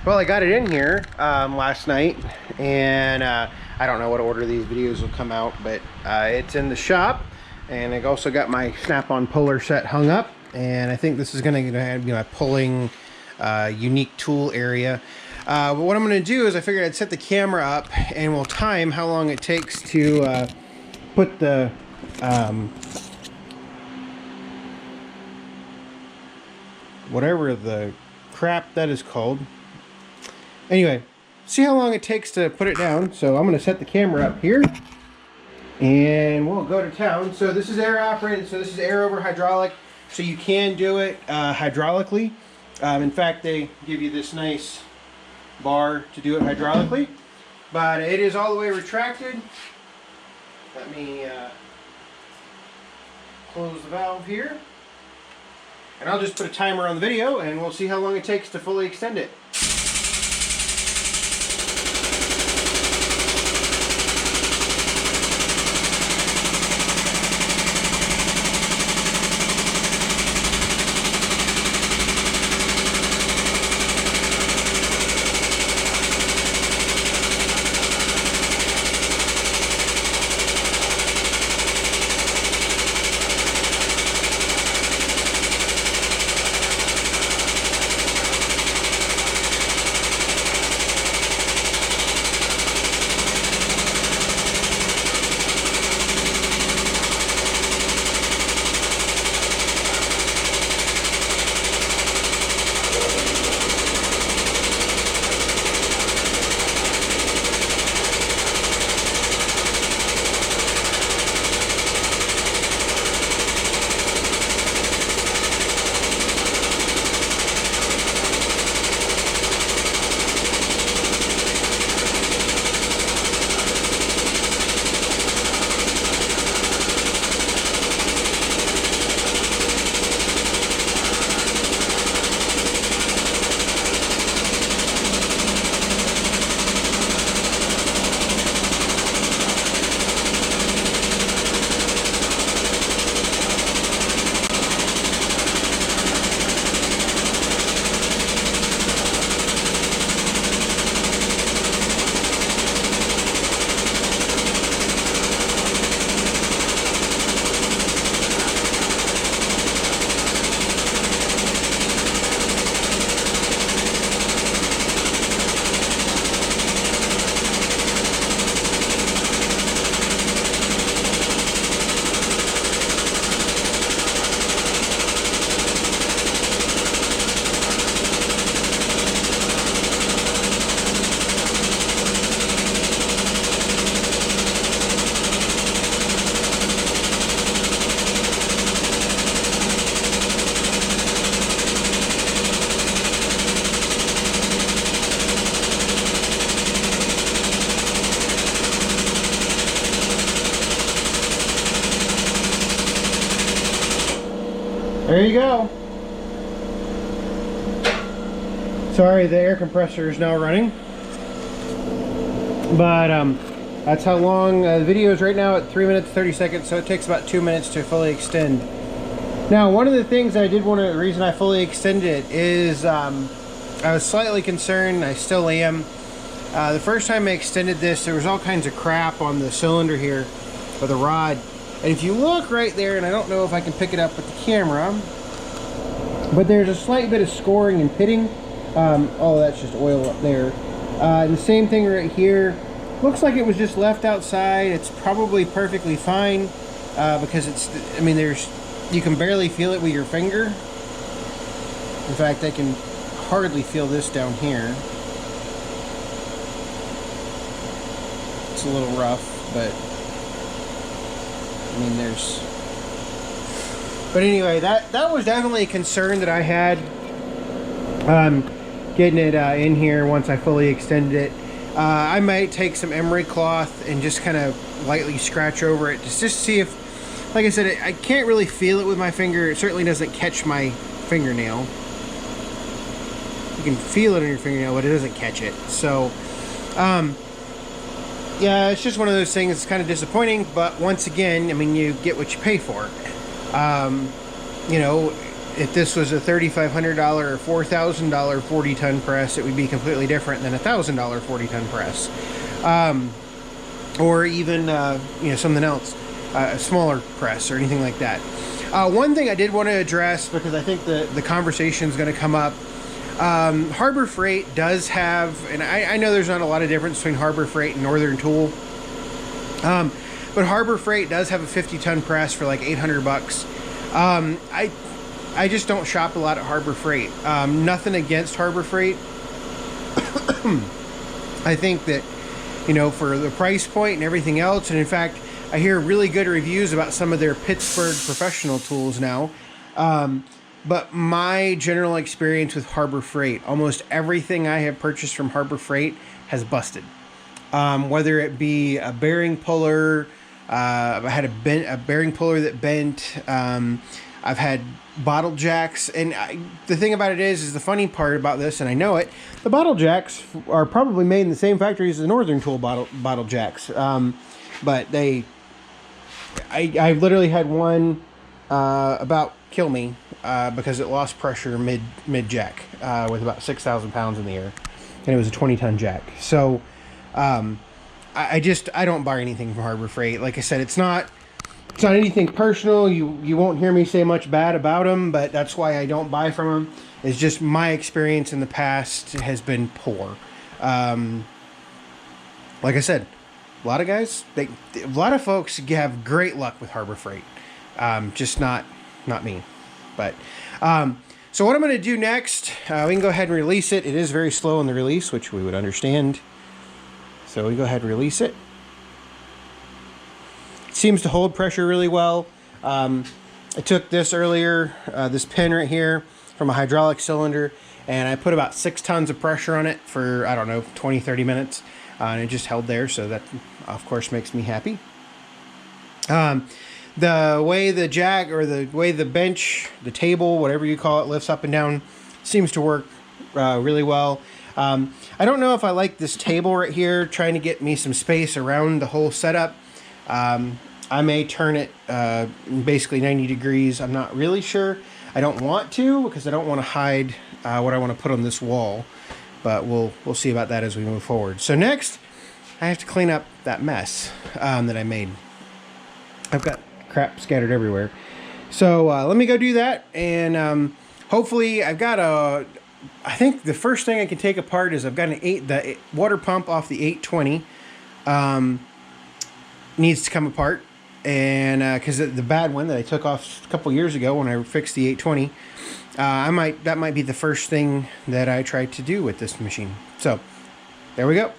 Well, I got it in here last night, and I don't know what order these videos will come out, but it's in the shop, and I also got my snap-on puller set hung up, and I think this is going to have, my pulling unique tool area. But what I'm going to do is I figured I'd set the camera up, and we'll time how long it takes to put the whatever the crap that is called. Anyway, see how long it takes to put it down. So I'm going to set the camera up here, and we'll go to town. So this is air operated, so this is air over hydraulic, so you can do it hydraulically. In fact, they give you this nice bar to do it hydraulically, but it is all the way retracted. Let me close the valve here, and I'll just put a timer on the video, and we'll see how long it takes to fully extend it. There you go. Sorry, the air compressor is now running, but that's how long the video is right now, at 3 minutes 30 seconds, so it takes about 2 minutes to fully extend. Now, one of the things I did want to, the reason I fully extended it is I was slightly concerned, I still am. The first time I extended this, there was all kinds of crap on the cylinder here, or the rod. And if you look right there, and I don't know if I can pick it up with the camera, but there's a slight bit of scoring and pitting. Oh, that's just oil up there. And the same thing right here. Looks like it was just left outside. It's probably perfectly fine because it's, I mean, you can barely feel it with your finger. In fact, I can hardly feel this down here. It's a little rough, but I mean, but anyway, that was definitely a concern that I had getting it in here once I fully extended it. I might take some emery cloth and just kind of lightly scratch over it just to see if, like I said, I can't really feel it with my finger. It certainly doesn't catch my fingernail. You can feel it on your fingernail, but it doesn't catch it. So yeah, it's just one of those things. It's kind of disappointing, but once again, I mean, you get what you pay for. You know, if this was a $3,500 or $4,000 40-ton press, it would be completely different than a $1,000 40-ton press, or even you know, something else, a smaller press or anything like that. One thing I did want to address, because I think the conversation is going to come up. Harbor Freight does have, and I know there's not a lot of difference between Harbor Freight and Northern Tool, but Harbor Freight does have a 50-ton press for like $800. I just don't shop a lot at Harbor Freight. Nothing against Harbor Freight. I think that, you know, for the price point and everything else, and in fact, I hear really good reviews about some of their Pittsburgh professional tools now. But my general experience with Harbor Freight, almost everything I have purchased from Harbor Freight has busted. Whether it be a bearing puller, I had a bearing puller that bent. I've had bottle jacks, and the thing about it is the funny part about this, and I know it, the bottle jacks are probably made in the same factory as the Northern Tool bottle jacks. But I literally had one about kill me because it lost pressure mid jack with about 6,000 pounds in the air, and it was a 20-ton jack. So I don't buy anything from Harbor Freight. Like I said, it's not anything personal. You won't hear me say much bad about them, but that's why I don't buy from them. It's just my experience in the past has been poor. Like I said, a lot of guys, a lot of folks have great luck with Harbor Freight. Just not me. But so what I'm going to do next, we can go ahead and release it. It is very slow in the release, which we would understand. So we go ahead and release it. It seems to hold pressure really well. I took this earlier, this pin right here from a hydraulic cylinder, and I put about 6 tons of pressure on it for, I don't know, 20-30 minutes. And it just held there, so that of course makes me happy. The way the jack, or the way the bench, the table, whatever you call it, lifts up and down seems to work really well. I don't know if I like this table right here, trying to get me some space around the whole setup. I may turn it basically 90 degrees. I'm not really sure. I don't want to, because I don't want to hide what I want to put on this wall. But we'll see about that as we move forward. So next, I have to clean up that mess that I made. I've got crap scattered everywhere. So let me go do that, and hopefully I've got I think the first thing I can take apart is I've got the water pump off the 820 needs to come apart, and because the bad one that I took off a couple years ago when I fixed the 820. That might be the first thing that I try to do with this machine. So there we go.